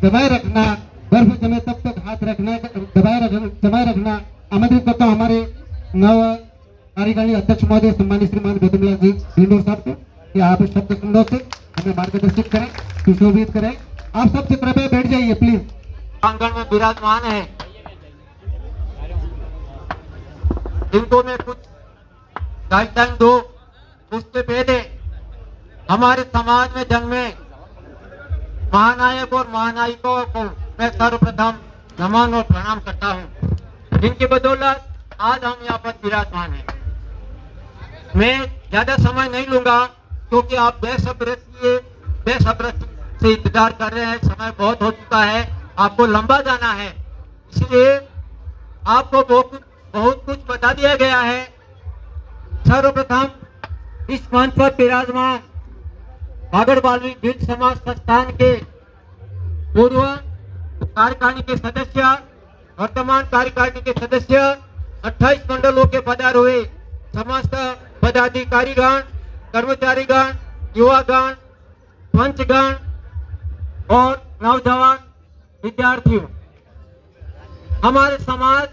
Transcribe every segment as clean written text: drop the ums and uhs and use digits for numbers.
दबाए रखना, बर्फ जमे तब तक हाथ रखना, दबाए रखना। आमंत्रित करता हूँ हमारे नव कार्यकारिणी अध्यक्ष महोदय सम्मानित श्रीमान गौतमलाल जी भिंडोर साहब को कि आप शब्द सुंदर से हमें मार्गदर्शित करें, सुशोभित करें। आप सबसे कृपया बैठ जाइए प्लीज। आंगन में विराजमान है, इनको मैं कुछ गाइडलाइन दो। उससे पहले हमारे समाज में जन्मे महानायक और महानायिकाओं को मैं सर्वप्रथम नमन और प्रणाम करता हूँ, जिनकी बदौलत आज हम यहाँ पर विराजमान हैं। मैं ज्यादा समय नहीं लूंगा क्योंकि आप बेसब्री से इंतजार कर रहे हैं। समय बहुत हो चुका है, आपको लंबा जाना है, इसलिए आपको बहुत कुछ बता दिया गया है। सर्वप्रथम इस मंच पर विराजमान बागड़ वाल्मीकि भिल्ल समाज संस्थान के पूर्व कार्यकारिणी के सदस्य, वर्तमान कार्यकारिणी के सदस्य, 28 मंडलों के पधारे हुए समस्त पदाधिकारीगण, कर्मचारीगण, युवागण, पंचगण और नौजवान विद्यार्थियों, हमारे समाज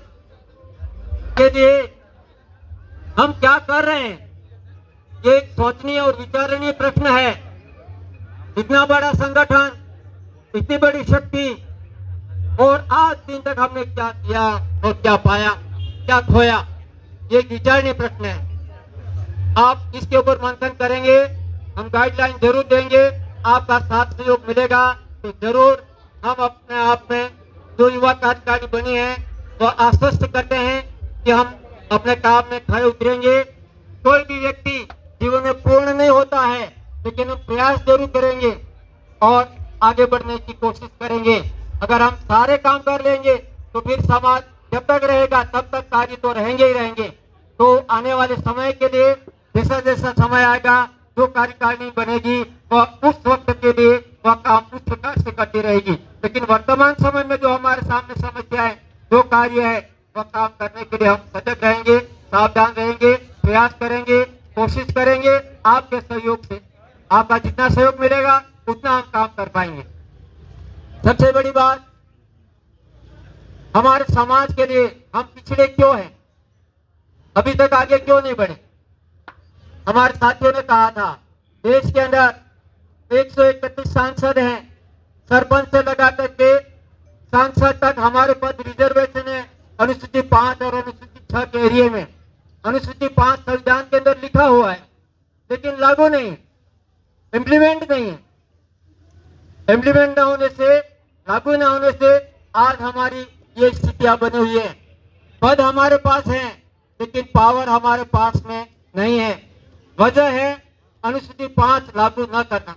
के लिए हम क्या कर रहे हैं, ये एक सोचनीय और विचारणीय प्रश्न है। इतना बड़ा संगठन, इतनी बड़ी शक्ति, और आज दिन तक हमने क्या किया और क्या पाया, क्या खोया, ये विचारणीय प्रश्न है। आप इसके ऊपर मंथन करेंगे, हम गाइडलाइन जरूर देंगे, आपका साथ सहयोग मिलेगा तो जरूर हम अपने आप में जो युवा कार्यकारिणी बनी है वो आश्वस्त करते हैं कि हम अपने काम में खड़े उतरेंगे। कोई भी व्यक्ति जीवन में पूर्ण नहीं होता है, लेकिन हम प्रयास जरूर करेंगे और आगे बढ़ने की कोशिश करेंगे। अगर हम सारे काम कर लेंगे तो फिर समाज जब तक रहेगा तब तक कार्य तो रहेंगे ही रहेंगे। तो आने वाले समय के लिए जैसा जैसा समय आएगा, जो कार्यकारिणी बनेगी वह उस वक्त के लिए वह काम उस प्रकार से करती रहेगी। लेकिन वर्तमान समय में जो हमारे सामने समस्या है, जो कार्य है, वह काम करने के लिए हम सजग रहेंगे, सावधान रहेंगे, प्रयास करेंगे, कोशिश करेंगे। आपके सहयोग से, आपका जितना सहयोग मिलेगा उतना हम काम कर पाएंगे। सबसे बड़ी बात, हमारे समाज के लिए हम पिछड़े क्यों हैं, अभी तक आगे क्यों नहीं बढ़े। हमारे साथियों ने कहा था देश के अंदर 131 सांसद हैं, सरपंच से लगा करके सांसद तक हमारे पद रिजर्वेशन है अनुसूची 5 और अनुसूची 6 के एरिया में। अनुसूची 5 संविधान के अंदर लिखा हुआ है, लेकिन लागू नहीं है, इम्प्लीमेंट नहीं है। इम्प्लीमेंट न होने से, लागू न होने से आज हमारी ये स्थितियां बनी हुई है। पद हमारे पास है लेकिन पावर हमारे पास में नहीं है। वजह है अनुसूची 5 लागू न करना।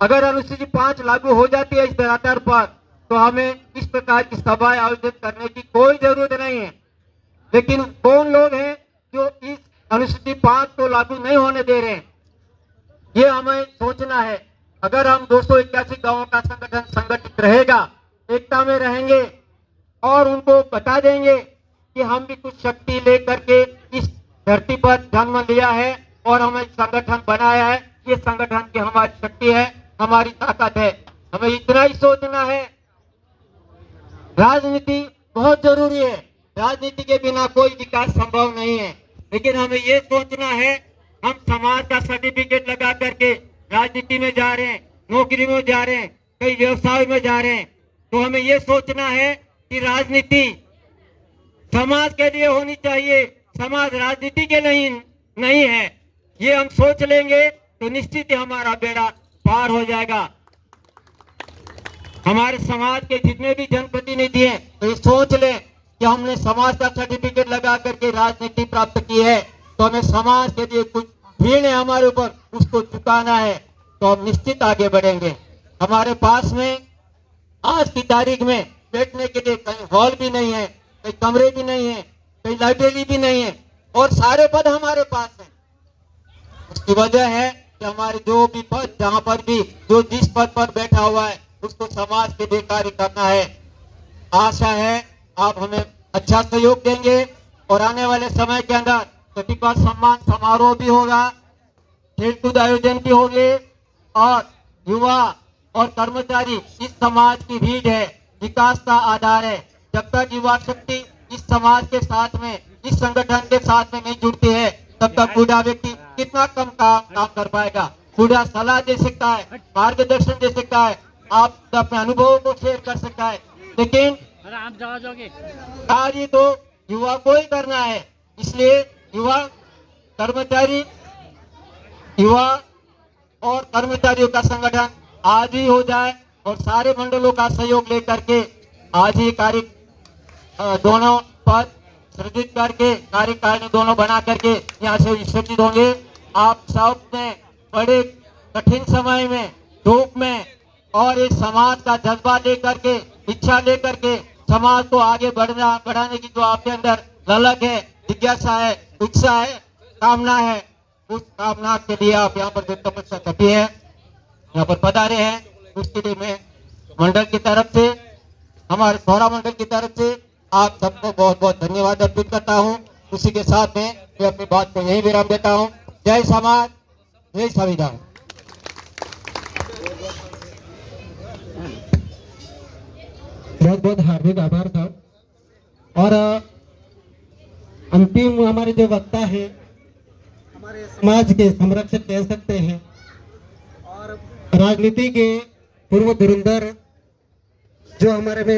अगर अनुसूची 5 लागू हो जाती है इस आधार पर, तो हमें इस प्रकार की सभाएं आयोजित करने की कोई जरूरत नहीं है। लेकिन कौन लोग हैं जो इस अनुसूची 5 को लागू नहीं होने दे रहे हैं, ये हमें सोचना है। अगर हम 281 गांवों का संगठन संगठित रहेगा, एकता में रहेंगे और उनको बता देंगे कि हम भी कुछ शक्ति लेकर के इस धरती पर जन्म लिया है और हमें संगठन बनाया है, ये संगठन की हमारी शक्ति है, हमारी ताकत है। हमें इतना ही सोचना है। राजनीति बहुत जरूरी है, राजनीति के बिना कोई विकास संभव नहीं है। लेकिन हमें ये सोचना है, हम समाज का सर्टिफिकेट लगा करके राजनीति में जा रहे हैं, नौकरी में जा रहे हैं, कई व्यवसाय में जा रहे हैं, तो हमें ये सोचना है कि राजनीति समाज के लिए होनी चाहिए, समाज राजनीति के नहीं है। ये हम सोच लेंगे तो निश्चित ही हमारा बेड़ा पार हो जाएगा। हमारे समाज के जितने भी जनप्रतिनिधि हैं तो ये सोच लें कि हमने समाज का सर्टिफिकेट लगा करके राजनीति प्राप्त की है, तो हमें समाज के लिए कुछ भीड़ है हमारे ऊपर, उसको चुकाना है, तो हम निश्चित आगे बढ़ेंगे। हमारे पास में आज की तारीख में बैठने के लिए कहीं हॉल भी नहीं है, कहीं कमरे भी नहीं है, कहीं लाइब्रेरी भी नहीं है, और सारे पद हमारे पास हैं। उसकी वजह है कि हमारे जो भी पद, जहां पर भी जो जिस पद पर बैठा हुआ है उसको समाज के लिए कार्य करना है। आशा है आप हमें अच्छा सहयोग देंगे और आने वाले समय के अंदर प्रतिभा सम्मान समारोह भी होगा, खेलकूद आयोजन भी होंगे और युवा और कर्मचारी इस समाज की रीढ़ है, विकास का आधार है। जब तक युवा शक्ति इस समाज के साथ में, इस संगठन के साथ में नहीं जुड़ती है, तब तक बूढ़ा व्यक्ति कितना कम काम कर पाएगा। बूढ़ा सलाह दे सकता है, मार्गदर्शन दे सकता है, आप अपने अनुभवों को शेयर कर सकता है, लेकिन आप जाओगे कार्य तो युवा को ही करना है। इसलिए युवा कर्मचारी, युवा और कर्मचारियों का संगठन आज ही हो जाए और सारे मंडलों का सहयोग लेकर के आज ही कार्य दोनों पद सृजित करके कार्यकारिणी दोनों बना करके यहाँ से विसर्जित होंगे। आप सब ने बड़े कठिन समय में, धूप में और इस समाज का जज्बा लेकर के, इच्छा लेकर के समाज को आगे बढ़ाने की जो आपके अंदर ललक है, जिज्ञासा है, उत्साह है, कामना है, उस कामना के लिए आप यहाँ पर जो तपस्या करती है, यहाँ पर पधारे हैं, उसके लिए मैं मंडल की तरफ से, हमारे सौरा मंडल की तरफ से आप सबको बहुत बहुत धन्यवाद अर्पित करता हूँ। उसी के साथ में मैं अपनी बात को यही विराम देता हूँ। जय समाज, जय संविधान। बहुत बहुत हार्दिक आभार साहब। और अंतिम हमारे जो वक्ता है, हमारे समाज के संरक्षक कह सकते हैं और राजनीति के पूर्व धुरंधर जो हमारे में